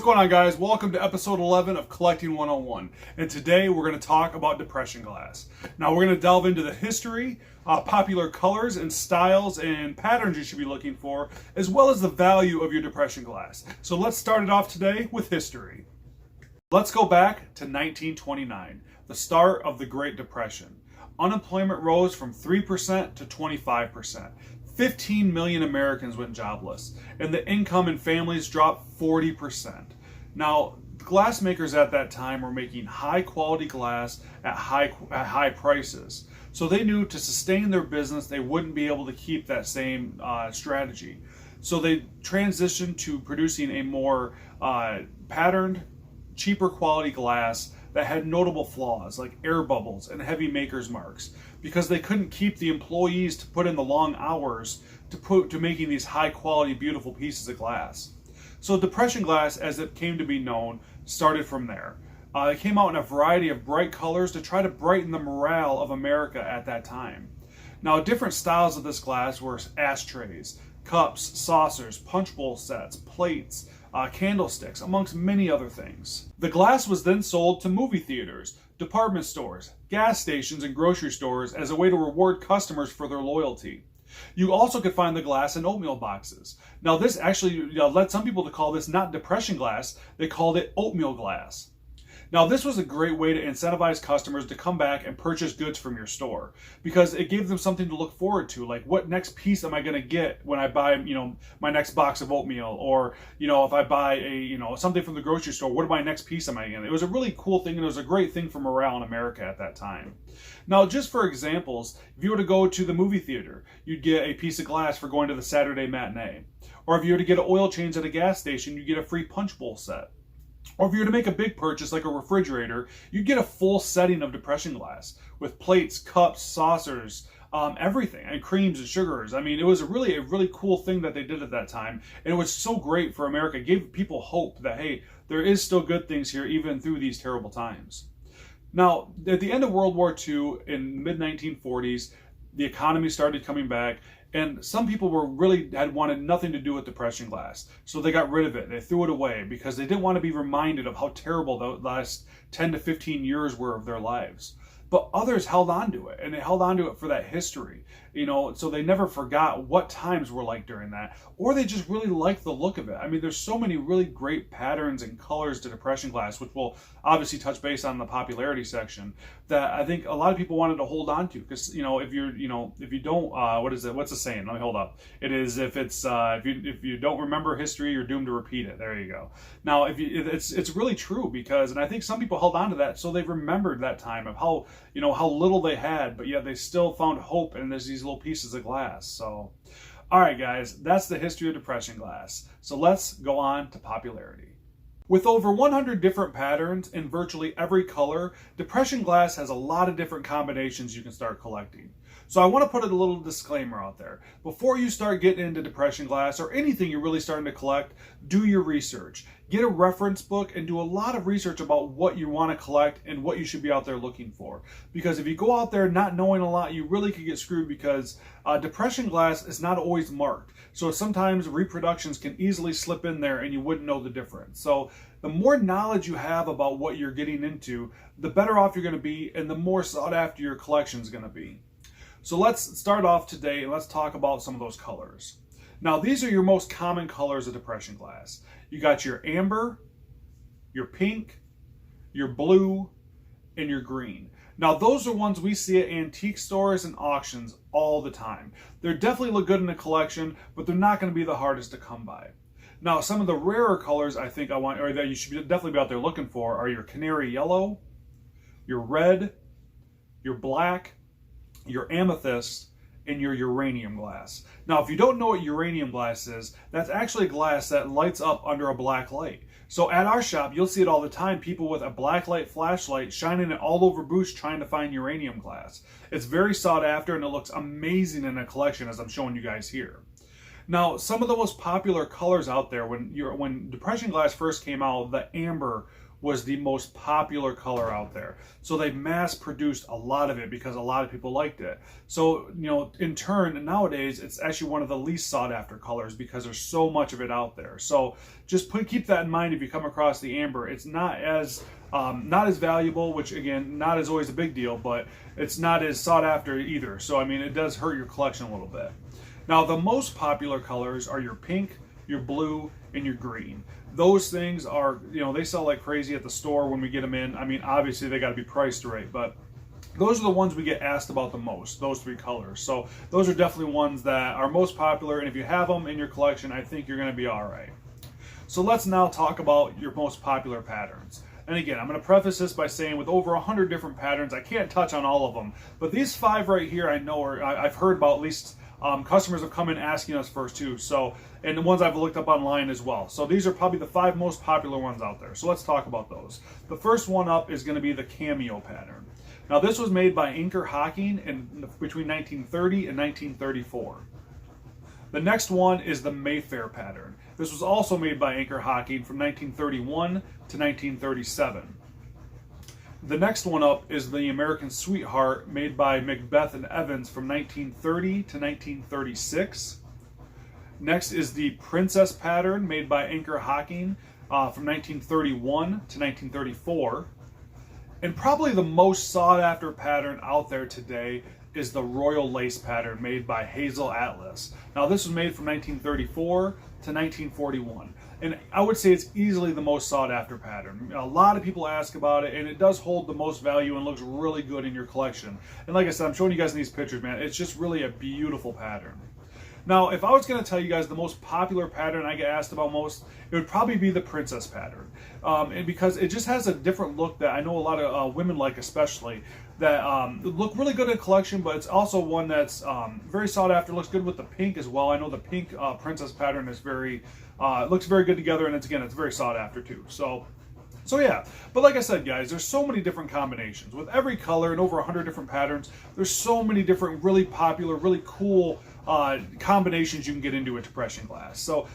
what's going on, guys? Welcome to episode 11 of Collecting 101. And today we're going to talk about depression glass. Now we're going to delve into the history, popular colors and styles and patterns you should be looking for, as well as the value of your depression glass. So let's start it off today with history. Let's go back to 1929, the start of the Great Depression. Unemployment rose from 3% to 25%. 15 million Americans went jobless, and the income in families dropped 40%. Now, glass makers at that time were making high quality glass at high prices. So they knew to sustain their business, they wouldn't be able to keep that same strategy. So they transitioned to producing a more patterned, cheaper quality glass that had notable flaws like air bubbles and heavy maker's marks, because they couldn't keep the employees to put in the long hours to making these high quality, beautiful pieces of glass. So depression glass, as it came to be known, started from there. It came out in a variety of bright colors to try to brighten the morale of America at that time. Now, different styles of this glass were ashtrays, cups, saucers, punch bowl sets, plates, candlesticks, amongst many other things. The glass was then sold to movie theaters, department stores, gas stations, and grocery stores as a way to reward customers for their loyalty. You also could find the glass in oatmeal boxes. Now, this actually led some people to call this not depression glass, they called it oatmeal glass. Now, this was a great way to incentivize customers to come back and purchase goods from your store, because it gave them something to look forward to. Like, what next piece am I going to get when I buy, my next box of oatmeal? Or, if I buy something from the grocery store, what my next piece am I getting? It was a really cool thing, and it was a great thing for morale in America at that time. Now, just for examples, if you were to go to the movie theater, you'd get a piece of glass for going to the Saturday matinee. Or if you were to get an oil change at a gas station, you get a free punch bowl set. Or if you were to make a big purchase like a refrigerator, you'd get a full setting of depression glass with plates, cups, saucers, everything, and creams and sugars. I mean, it was a really cool thing that they did at that time. And it was so great for America. It gave people hope that, hey, there is still good things here even through these terrible times. Now, at the end of World War II, in the mid-1940s, the economy started coming back, and some people had wanted nothing to do with depression glass. So they got rid of it. They threw it away because they didn't want to be reminded of how terrible the last 10 to 15 years were of their lives. But others held on to it, and they held on to it for that history, so they never forgot what times were like during that, or they just really liked the look of it. I mean, there's so many really great patterns and colors to depression glass, which we'll obviously touch base on in the popularity section, that I think a lot of people wanted to hold on to, because, if you don't, what's the saying? Let me hold up. It is, if you don't remember history, you're doomed to repeat it. There you go. Now, it's really true, because, and I think some people held on to that, so they remembered that time of how little they had, but yet they still found hope in these little pieces of glass. So, all right, guys, that's the history of depression glass. So let's go on to popularity. With over 100 different patterns in virtually every color, depression glass has a lot of different combinations you can start collecting. So I want to put a little disclaimer out there. Before you start getting into depression glass or anything you're really starting to collect, do your research. Get a reference book and do a lot of research about what you want to collect and what you should be out there looking for. Because if you go out there not knowing a lot, you really could get screwed, because depression glass is not always marked. So sometimes reproductions can easily slip in there and you wouldn't know the difference. So the more knowledge you have about what you're getting into, the better off you're going to be, and the more sought after your collection is going to be. So let's start off today and let's talk about some of those colors. Now, these are your most common colors of depression glass. You got your amber, your pink, your blue, and your green. Now, those are ones we see at antique stores and auctions all the time. They definitely look good in a collection, but they're not going to be the hardest to come by. Now, some of the rarer colors I think that you should definitely be out there looking for are your canary yellow, your red, your black, your amethyst, and your uranium glass. Now, if you don't know what uranium glass is, that's actually glass that lights up under a black light. So at our shop, you'll see it all the time, people with a black light flashlight shining it all over booths trying to find uranium glass. It's very sought after, and it looks amazing in a collection, as I'm showing you guys here. Now, some of the most popular colors out there, when depression glass first came out, the amber was the most popular color out there. So they mass produced a lot of it because a lot of people liked it. So, in turn, nowadays, it's actually one of the least sought after colors because there's so much of it out there. So just keep that in mind if you come across the amber. It's not as valuable, which again, not as always a big deal, but it's not as sought after either. So, I mean, it does hurt your collection a little bit. Now, the most popular colors are your pink, your blue, and your green. Those things are, they sell like crazy at the store when we get them in. I mean, obviously they got to be priced right, but those are the ones we get asked about the most, those three colors. So those are definitely ones that are most popular, and if you have them in your collection, I think you're going to be all right. So let's now talk about your most popular patterns. And again, I'm going to preface this by saying with over 100 different patterns, I can't touch on all of them, but these 5 right here I know I've heard about. At least customers have come in asking us first too. So, and the ones I've looked up online as well. So these are probably the 5 most popular ones out there. So let's talk about those. The first one up is going to be the cameo pattern. Now this was made by Anchor Hocking between 1930 and 1934. The next one is the Mayfair pattern. This was also made by Anchor Hocking from 1931 to 1937. The next one up is the American Sweetheart, made by Macbeth and Evans from 1930 to 1936. Next is the Princess pattern, made by Anchor Hocking from 1931 to 1934. And probably the most sought after pattern out there today is the Royal Lace pattern, made by Hazel Atlas. Now this was made from 1934 to 1941. And I would say it's easily the most sought after pattern. A lot of people ask about it, and it does hold the most value and looks really good in your collection. And like I said, I'm showing you guys in these pictures, man. It's just really a beautiful pattern. Now, if I was going to tell you guys the most popular pattern I get asked about most, it would probably be the Princess pattern. And because it just has a different look that I know a lot of women like, especially, that look really good in collection, but it's also one that's very sought after. Looks good with the pink as well. I know the pink Princess pattern is looks very good together, and it's very sought after too. So yeah, but like I said, guys, there's so many different combinations. With every color and over 100 different patterns, there's so many different really popular, really cool combinations you can get into with depression glass. So,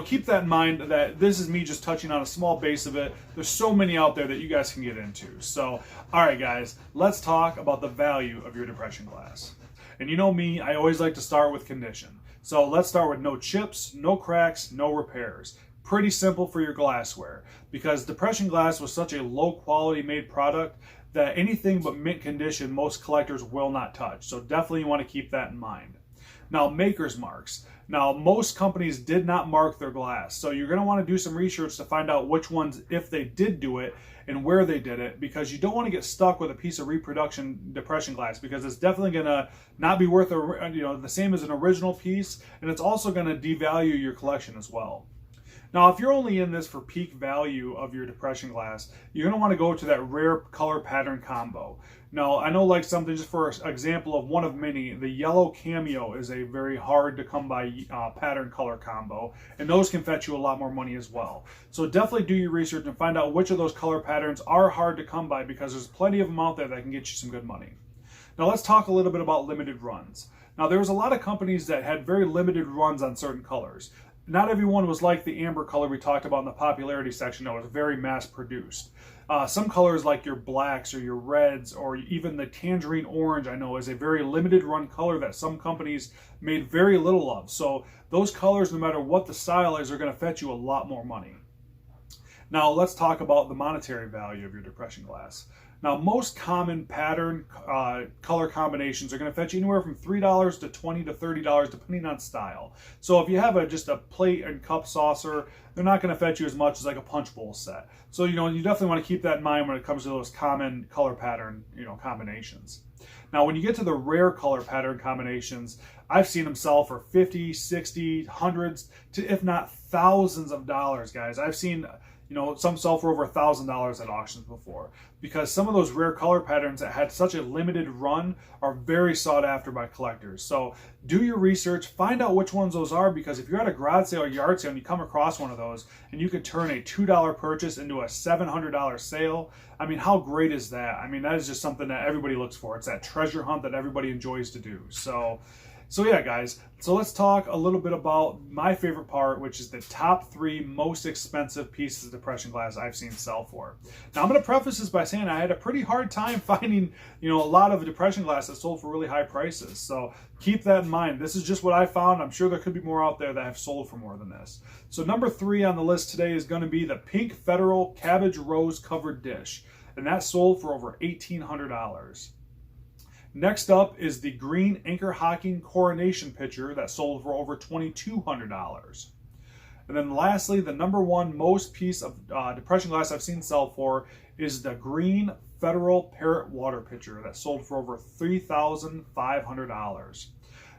keep that in mind that this is me just touching on a small base of it. There's so many out there that you guys can get into. So, all right, guys, let's talk about the value of your depression glass. And you know me, I always like to start with condition. So let's start with no chips, no cracks, no repairs. Pretty simple for your glassware, because depression glass was such a low quality made product that anything but mint condition most collectors will not touch. So definitely you want to keep that in mind. Now, maker's marks. Now, most companies did not mark their glass, so you're going to want to do some research to find out which ones, if they did do it, and where they did it, because you don't want to get stuck with a piece of reproduction depression glass, because it's definitely going to not be worth the same as an original piece, and it's also going to devalue your collection as well. Now, if you're only in this for peak value of your depression glass, you're going to want to go to that rare color pattern combo. Now, I know, like something, just for example of one of many, the yellow cameo is a very hard to come by pattern color combo, and those can fetch you a lot more money as well. So definitely do your research and find out which of those color patterns are hard to come by, because there's plenty of them out there that can get you some good money. Now let's talk a little bit about limited runs. Now, there was a lot of companies that had very limited runs on certain colors. Not everyone was like the amber color we talked about in the popularity section that was very mass produced. Some colors like your blacks or your reds or even the tangerine orange, I know, is a very limited run color that some companies made very little of. So those colors, no matter what the style is, are going to fetch you a lot more money. Now let's talk about the monetary value of your depression glass. Now, most common pattern color combinations are going to fetch you anywhere from $3 to $20 to $30 depending on style. So if you have just a plate and cup saucer, they're not going to fetch you as much as like a punch bowl set. So you definitely want to keep that in mind when it comes to those common color pattern combinations. Now, when you get to the rare color pattern combinations, I've seen them sell for $50, $60, hundreds to, if not thousands of dollars, guys. I've seen some sell for over $1,000 at auctions before, because some of those rare color patterns that had such a limited run are very sought after by collectors. So do your research, find out which ones those are, because if you're at a garage sale or yard sale and you come across one of those and you could turn a $2 purchase into a $700 sale, I mean, how great is that? I mean, that is just something that everybody looks for. It's that treasure hunt that everybody enjoys to do. So So yeah, guys, so let's talk a little bit about my favorite part, which is the top 3 most expensive pieces of depression glass I've seen sell for. Now, I'm going to preface this by saying I had a pretty hard time finding, a lot of depression glass that sold for really high prices. So keep that in mind. This is just what I found. I'm sure there could be more out there that have sold for more than this. So number 3 on the list today is going to be the pink Federal cabbage rose covered dish, and that sold for over $1,800. Next up is the green anchor hocking coronation pitcher that sold for over $2,200. And then lastly, the number 1 most piece of depression glass I've seen sell for is the green Federal parrot water pitcher that sold for over $3,500.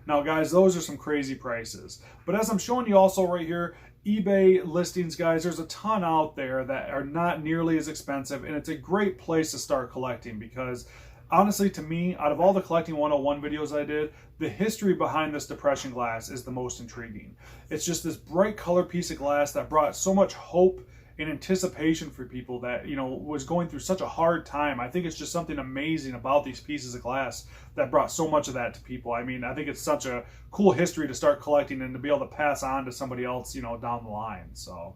Now guys, those are some crazy prices. But as I'm showing you also right here, eBay listings, guys, there's a ton out there that are not nearly as expensive, and it's a great place to start collecting because honestly, to me, out of all the Collecting 101 videos I did, the history behind this depression glass is the most intriguing. It's just this bright color piece of glass that brought so much hope and anticipation for people that, was going through such a hard time. I think it's just something amazing about these pieces of glass that brought so much of that to people. I mean, I think it's such a cool history to start collecting and to be able to pass on to somebody else, down the line. So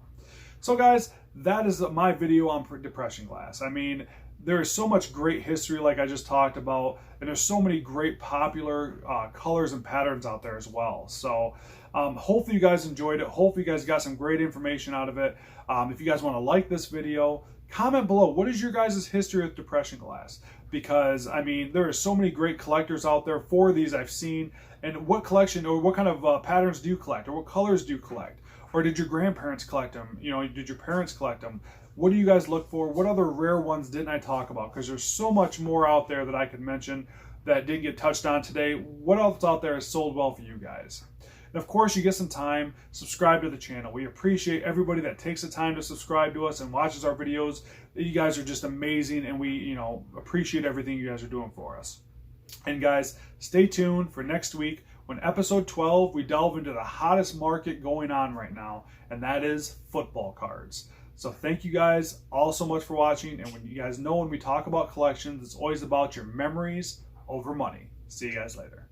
guys, that is my video on depression glass. I mean, there is so much great history like I just talked about, and there's so many great popular colors and patterns out there as well. So hopefully you guys enjoyed it. Hopefully you guys got some great information out of it. If you guys want to like this video, comment below, what is your guys' history with depression glass? Because, I mean, there are so many great collectors out there for these I've seen. And what collection or what kind of patterns do you collect? Or what colors do you collect? Or did your grandparents collect them? Did your parents collect them? What do you guys look for? What other rare ones didn't I talk about? Because there's so much more out there that I could mention that didn't get touched on today. What else out there has sold well for you guys? And of course, you get some time, subscribe to the channel. We appreciate everybody that takes the time to subscribe to us and watches our videos. You guys are just amazing, and we, appreciate everything you guys are doing for us. And guys, stay tuned for next week when episode 12, we delve into the hottest market going on right now, and that is football cards. So thank you guys all so much for watching. And when you guys know when we talk about collections, it's always about your memories over money. See you guys later.